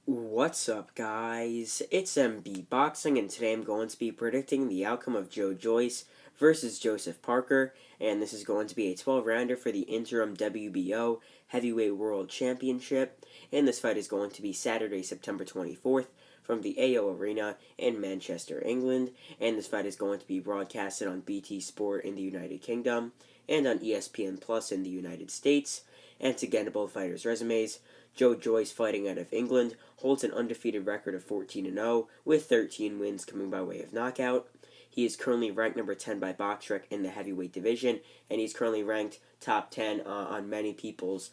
What's up, guys? It's MB Boxing, and today I'm going to be predicting the outcome of Joe Joyce versus Joseph Parker, and this is going to be a 12-rounder for the Interim WBO Heavyweight World Championship, and this fight is going to be Saturday, September 24th from the AO Arena in Manchester, England, and this fight is going to be broadcasted on BT Sport in the United Kingdom and on ESPN Plus in the United States. And to get into both fighters' resumes, Joe Joyce, fighting out of England, holds an undefeated record of 14-0, with 13 wins coming by way of knockout. He is currently ranked number 10 by BoxRec in the heavyweight division, and he's currently ranked top 10 on many people's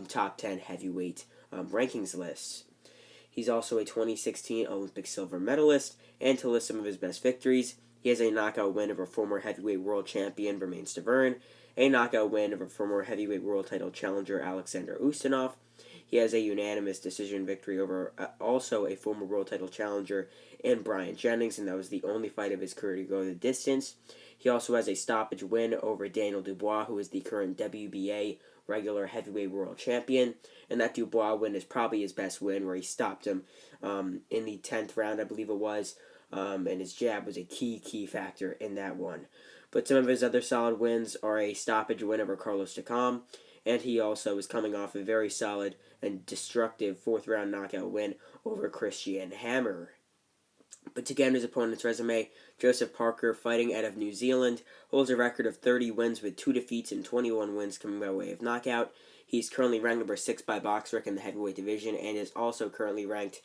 top 10 heavyweight rankings lists. He's also a 2016 Olympic silver medalist, and to list some of his best victories, he has a knockout win over former heavyweight world champion Romain Stavern, a knockout win over former heavyweight world title challenger Alexander Ustinov. He has a unanimous decision victory over also a former world title challenger in Brian Jennings, and that was the only fight of his career to go the distance. He also has a stoppage win over Daniel Dubois, who is the current WBA regular heavyweight world champion, and that Dubois win is probably his best win, where he stopped him in the 10th round, I believe it was, and his jab was a key factor in that one. But some of his other solid wins are a stoppage win over Carlos Takam, and he also is coming off a very solid and destructive 4th-round knockout win over Christian Hammer. But to get on his opponent's resume, Joseph Parker, fighting out of New Zealand, holds a record of 30 wins with 2 defeats and 21 wins coming by way of knockout. He's currently ranked number 6 by BoxRec in the heavyweight division, and is also currently ranked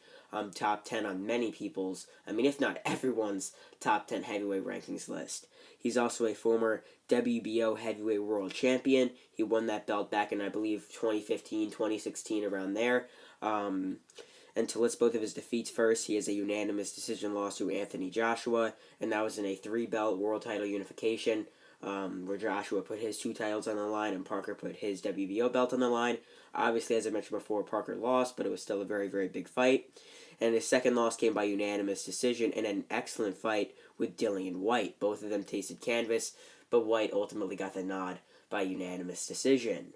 top 10 on many people's, if not everyone's, top 10 heavyweight rankings list. He's also a former WBO heavyweight world champion. He won that belt back in, I believe, 2015, 2016, around there. And to list both of his defeats first, he has a unanimous decision loss to Anthony Joshua, and that was in a 3-belt world title unification, where Joshua put his 2 titles on the line and Parker put his WBO belt on the line. Obviously, as I mentioned before, Parker lost, but it was still a very big fight. And his second loss came by unanimous decision in an excellent fight with Dillian Whyte. Both of them tasted canvas, but Whyte ultimately got the nod by unanimous decision.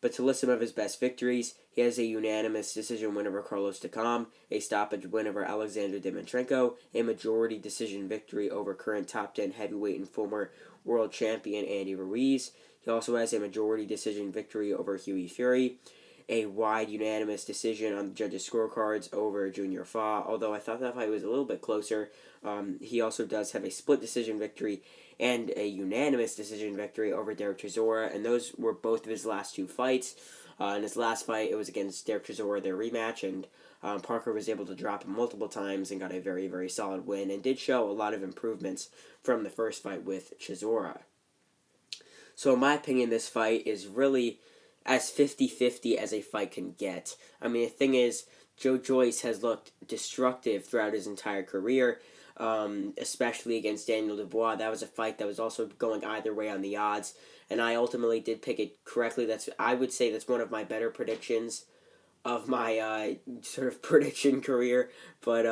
But to list some of his best victories, he has a unanimous decision win over Carlos Takam, a stoppage win over Alexander Dimitrenko, a majority decision victory over current top 10 heavyweight and former world champion Andy Ruiz. He also has a majority decision victory over Hughie Fury, a wide unanimous decision on the judges' scorecards over Junior Fa, although I thought that fight was a little bit closer. He also does have a split decision victory and a unanimous decision victory over Derek Chisora, and those were both of his last 2 fights. In his last fight, it was against Derek Chisora, their rematch, and Parker was able to drop him multiple times and got a very solid win, and did show a lot of improvements from the first fight with Chisora. So in my opinion, this fight is really as 50-50 as a fight can get. The thing is, Joe Joyce has looked destructive throughout his entire career, especially against Daniel Dubois. That was a fight that was also going either way on the odds, and I ultimately did pick it correctly. I would say that's one of my better predictions of my sort of prediction career, but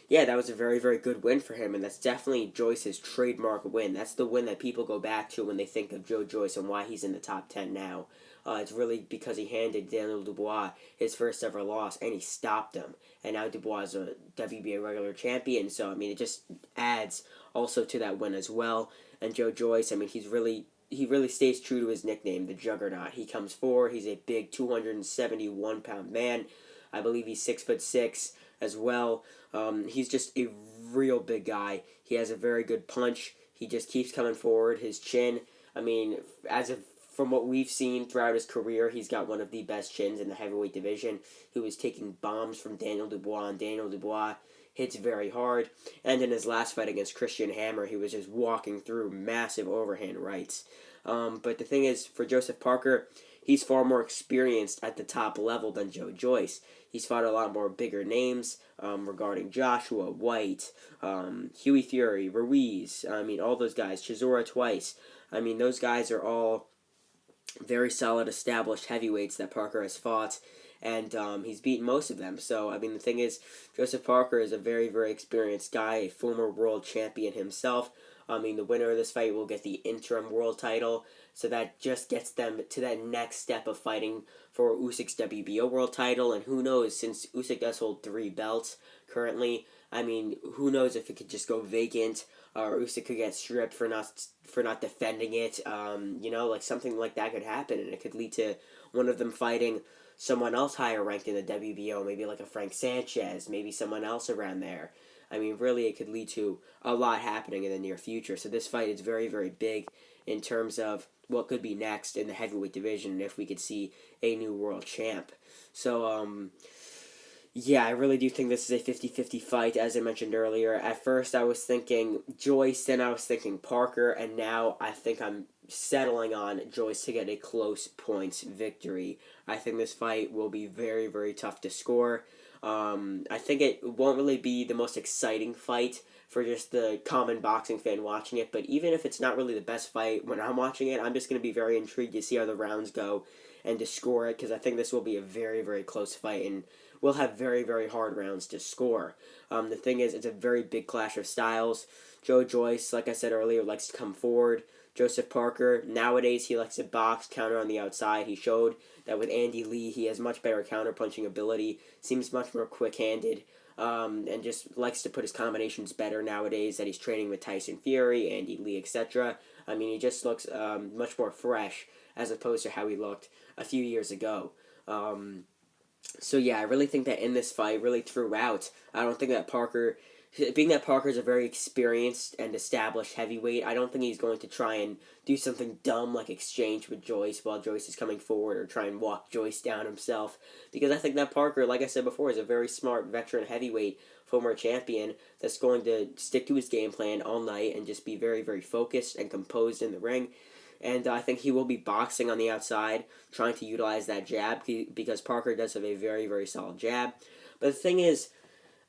yeah, that was a very good win for him, and that's definitely Joyce's trademark win. That's the win that people go back to when they think of Joe Joyce and why he's in the top 10 now. It's really because he handed Daniel Dubois his first ever loss, and he stopped him. And now Dubois is a WBA regular champion, so, it just adds also to that win as well. And Joe Joyce, he really stays true to his nickname, the Juggernaut. He comes forward, he's a big 271-pound man. I believe he's 6'6" as well. He's just a real big guy. He has a very good punch. He just keeps coming forward. His chin, from what we've seen throughout his career, he's got one of the best chins in the heavyweight division. He was taking bombs from Daniel Dubois, and Daniel Dubois hits very hard. And in his last fight against Christian Hammer, he was just walking through massive overhand rights. But the thing is, for Joseph Parker, he's far more experienced at the top level than Joe Joyce. He's fought a lot more bigger names regarding Joshua, Whyte, Hughie Fury, Ruiz, all those guys, Chisora twice. Those guys are all very solid, established heavyweights that Parker has fought, and he's beaten most of them. So, the thing is, Joseph Parker is a very experienced guy, a former world champion himself. I mean, the winner of this fight will get the interim world title, so that just gets them to that next step of fighting for Usyk's WBO world title. And who knows, since Usyk does hold 3 belts currently, I mean, who knows if it could just go vacant, or Usyk could get stripped for not defending it. Like something like that could happen, and it could lead to one of them fighting someone else higher ranked in the WBO, maybe like a Frank Sanchez, maybe someone else around there. I mean, really, it could lead to a lot happening in the near future. So this fight is very, very big in terms of what could be next in the heavyweight division, and if we could see a new world champ. So, yeah, I really do think this is a 50-50 fight, as I mentioned earlier. At first, I was thinking Joyce, then I was thinking Parker, and now I think I'm settling on Joyce to get a close points victory. I think this fight will be very, very tough to score. I think it won't really be the most exciting fight for just the common boxing fan watching it, but even if it's not really the best fight when I'm watching it, I'm just going to be very intrigued to see how the rounds go and to score it, because I think this will be a very, very close fight, and we'll have very, very hard rounds to score. The thing is, it's a very big clash of styles. Joe Joyce, like I said earlier, likes to come forward. Joseph Parker, nowadays he likes to box, counter on the outside. He showed that with Andy Lee, he has much better counter-punching ability, seems much more quick-handed, and just likes to put his combinations better nowadays that he's training with Tyson Fury, Andy Lee, etc. I mean, he just looks much more fresh as opposed to how he looked a few years ago. So yeah, I really think that in this fight, really throughout, I don't think that being that Parker's a very experienced and established heavyweight, I don't think he's going to try and do something dumb like exchange with Joyce while Joyce is coming forward, or try and walk Joyce down himself, because I think that Parker, like I said before, is a very smart veteran heavyweight, former champion, that's going to stick to his game plan all night and just be very, very focused and composed in the ring. And I think he will be boxing on the outside, trying to utilize that jab, because Parker does have a very, very solid jab. But the thing is,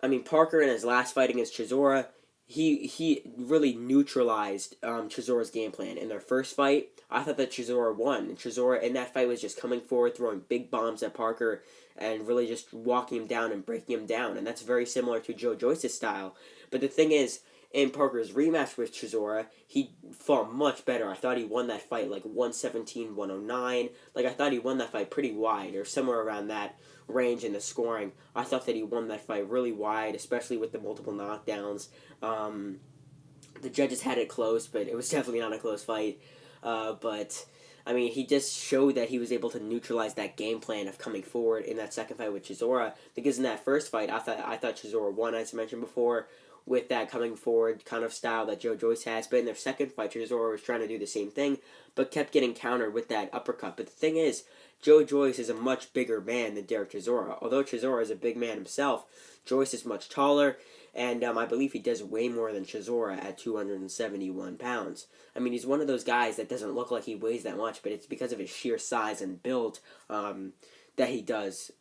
I mean, Parker in his last fight against Chisora, he really neutralized Chisora's game plan. In their first fight, I thought that Chisora won. And Chisora in that fight was just coming forward, throwing big bombs at Parker, and really just walking him down and breaking him down. And that's very similar to Joe Joyce's style. But the thing is, in Parker's rematch with Chisora, he fought much better. I thought he won that fight like 117-109. Like, I thought he won that fight pretty wide, or somewhere around that range in the scoring. I thought that he won that fight really wide, especially with the multiple knockdowns. The judges had it close, but it was definitely not a close fight. But I mean, he just showed that he was able to neutralize that game plan of coming forward in that second fight with Chisora. Because in that first fight, I thought Chisora won, as I mentioned before, with that coming forward kind of style that Joe Joyce has. But in their second fight, Chisora was trying to do the same thing, but kept getting countered with that uppercut. But the thing is, Joe Joyce is a much bigger man than Derek Chisora. Although Chisora is a big man himself, Joyce is much taller, and I believe he does way more than Chisora at 271 pounds. I mean, he's one of those guys that doesn't look like he weighs that much, but it's because of his sheer size and build that he does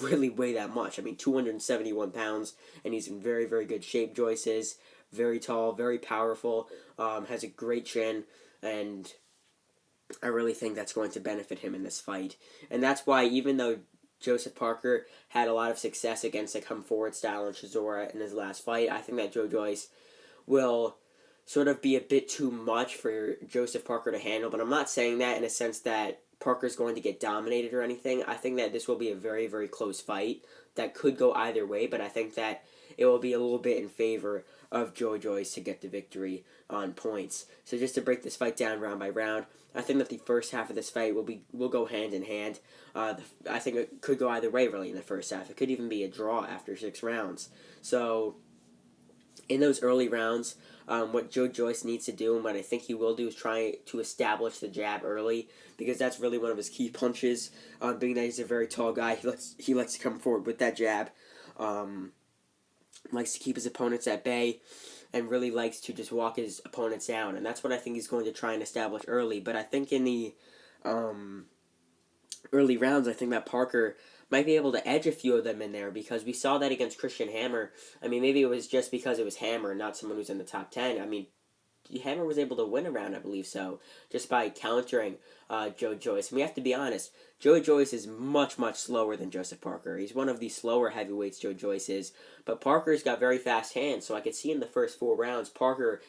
really weigh that much. I mean, 271 pounds, and he's in very, very good shape. Joyce is very tall, very powerful, has a great chin, and I really think that's going to benefit him in this fight. And that's why, even though Joseph Parker had a lot of success against the come forward style in Chisora in his last fight, I think that Joe Joyce will sort of be a bit too much for Joseph Parker to handle. But I'm not saying that in a sense that Parker's going to get dominated or anything. I think that this will be a very, very close fight that could go either way, but I think that it will be a little bit in favor of Joe Joyce to get the victory on points. So just to break this fight down round by round, I think that the first half of this fight will go hand in hand. I think it could go either way, really, in the first half. It could even be a draw after 6 rounds. So in those early rounds, what Joe Joyce needs to do, and what I think he will do, is try to establish the jab early, because that's really one of his key punches. Being that he's a very tall guy, he likes to come forward with that jab. Likes to keep his opponents at bay, and really likes to just walk his opponents down. And that's what I think he's going to try and establish early. But I think in the early rounds, I think that Parker might be able to edge a few of them in there, because we saw that against Christian Hammer. I mean, maybe it was just because it was Hammer, not someone who's in the top 10. I mean, Hammer was able to win a round, I believe so, just by countering Joe Joyce. And we have to be honest, Joe Joyce is much, much slower than Joseph Parker. He's one of the slower heavyweights, Joe Joyce is. But Parker's got very fast hands, so I could see in the first 4 rounds, Parker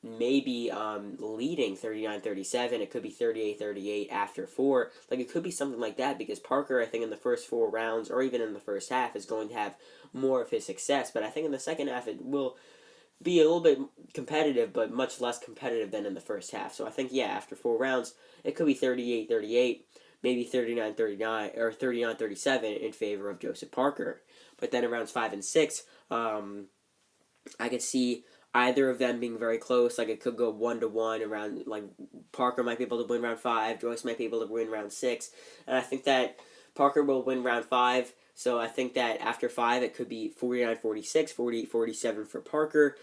maybe leading 39-37. It could be 38-38 after 4. Like, it could be something like that, because Parker, I think, in the first 4 rounds, or even in the first half, is going to have more of his success. But I think in the second half, it will be a little bit competitive, but much less competitive than in the first half. So I think, yeah, after 4 rounds, it could be 38-38, maybe 39-39, or 39-37 in favor of Joseph Parker. But then in rounds 5 and 6, I could see either of them being very close. Like, it could go 1-1 around, like, Parker might be able to win round 5, Joyce might be able to win round 6, and I think that Parker will win round 5. So I think that after 5, it could be 49-46, 48-47 for Parker.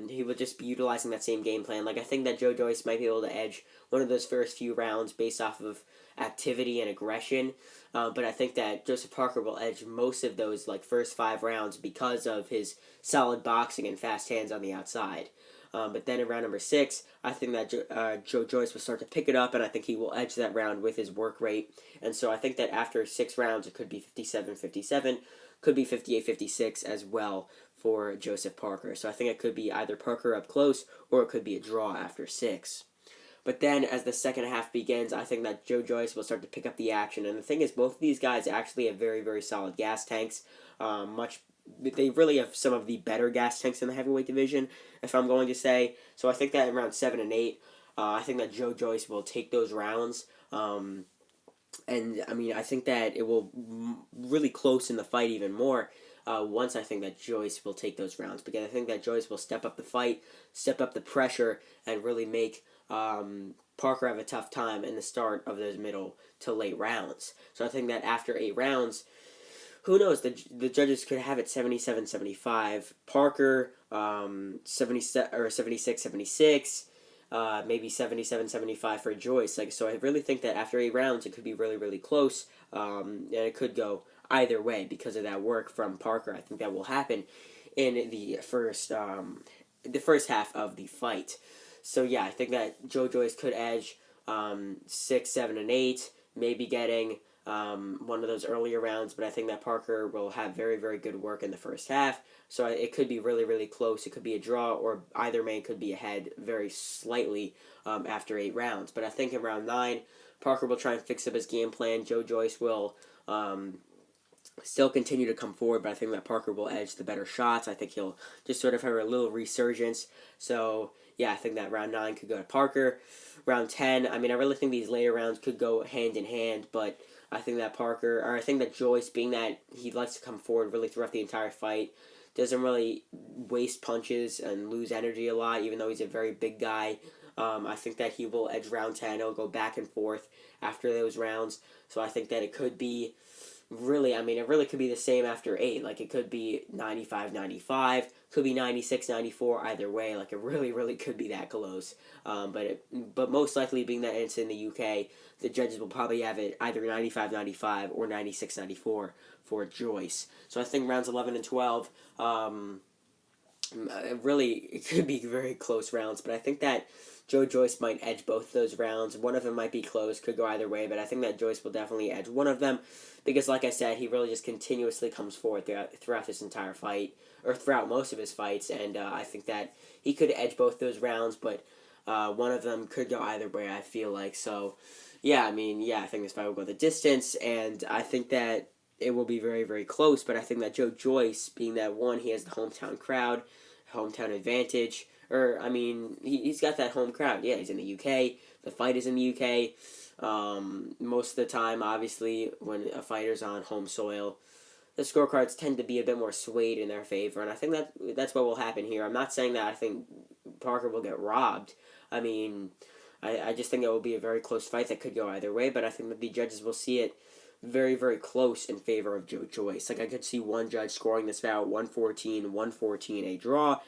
He will just be utilizing that same game plan. Like, I think that Joe Joyce might be able to edge one of those first few rounds based off of activity and aggression. But I think that Joseph Parker will edge most of those, like, first 5 rounds because of his solid boxing and fast hands on the outside. But then in round number 6, I think that Joe Joyce will start to pick it up, and I think he will edge that round with his work rate. And so I think that after 6 rounds, it could be 57-57, could be 58-56 as well for Joseph Parker. So I think it could be either Parker up close, or it could be a draw after 6. But then, as the second half begins, I think that Joe Joyce will start to pick up the action. And the thing is, both of these guys actually have very, very solid gas tanks. They really have some of the better gas tanks in the heavyweight division, if I'm going to say. So I think that in round 7 and 8, I think that Joe Joyce will take those rounds. And, I mean, I think that it will really close in the fight even more once I think that Joyce will take those rounds. Because I think that Joyce will step up the fight, step up the pressure, and really make Parker have a tough time in the start of those middle to late rounds. So I think that after 8 rounds, who knows, the judges could have it 77-75. Parker, 76-76, maybe 77-75 for Joyce. Like, so I really think that after 8 rounds, it could be really, really close, and it could go either way because of that work from Parker. I think that will happen in the first half of the fight. So yeah, I think that Joe Joyce could edge 6, 7, and 8, maybe getting one of those earlier rounds, but I think that Parker will have very, very good work in the first half. So it could be really, really close. It could be a draw, or either man could be ahead very slightly after 8 rounds. But I think in round 9, Parker will try and fix up his game plan. Joe Joyce will still continue to come forward, but I think that Parker will edge the better shots. I think he'll just sort of have a little resurgence. So yeah, I think that round 9 could go to Parker. Round 10, I mean, I really think these later rounds could go hand in hand, but I think that Joyce, being that he likes to come forward really throughout the entire fight, doesn't really waste punches and lose energy a lot, even though he's a very big guy. I think that he will edge round 10. He'll go back and forth after those rounds. So I think that it could be it really could be the same after 8. Like, it could be 95-95, could be 96-94, either way. Like, it really, really could be that close. But most likely, being that it's in the UK, the judges will probably have it either 95-95 or 96-94 for Joyce. So I think rounds 11 and 12, it could be very close rounds, but I think that Joe Joyce might edge both of those rounds. One of them might be close, could go either way, but I think that Joyce will definitely edge one of them because, like I said, he really just continuously comes forward throughout this entire fight, or throughout most of his fights, and I think that he could edge both those rounds, but one of them could go either way, I feel like. So, I think this fight will go the distance, and I think that it will be very, very close, but I think that Joe Joyce, being that one, he has the hometown crowd, hometown advantage, he's got that home crowd. Yeah, he's in the UK. The fight is in the UK. Most of the time, obviously, when a fighter's on home soil, the scorecards tend to be a bit more swayed in their favor, and I think that's what will happen here. I'm not saying that I think Parker will get robbed. I just think it will be a very close fight that could go either way, but I think that the judges will see it very, very close in favor of Joe Joyce. Like, I could see one judge scoring this bout 114, a draw.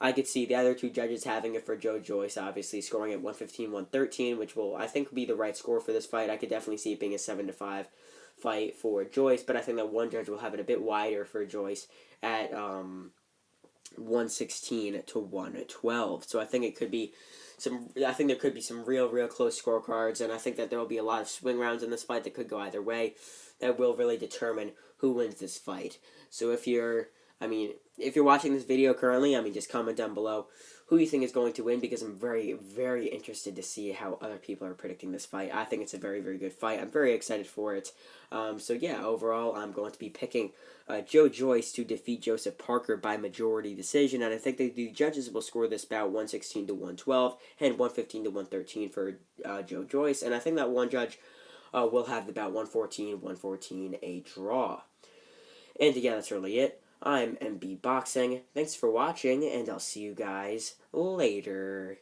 I could see the other 2 judges having it for Joe Joyce, obviously scoring at 115, which will, I think, be the right score for this fight. I could definitely see it being a 7-5 fight for Joyce, but I think that one judge will have it a bit wider for Joyce at 116-112. So I think it could be there could be some real, real close scorecards, and I think that there will be a lot of swing rounds in this fight that could go either way. That will really determine who wins this fight. So if you're I mean, if you're watching this video currently, I mean, just comment down below who you think is going to win, because I'm very, very interested to see how other people are predicting this fight. I think it's a very, very good fight. I'm very excited for it. So yeah, overall, I'm going to be picking Joe Joyce to defeat Joseph Parker by majority decision, and I think that the judges will score this bout 116 to 112 and 115 to 113 for Joe Joyce, and I think that one judge will have the bout 114 a draw. And yeah, that's really it. I'm MB Boxing. Thanks for watching, and I'll see you guys later.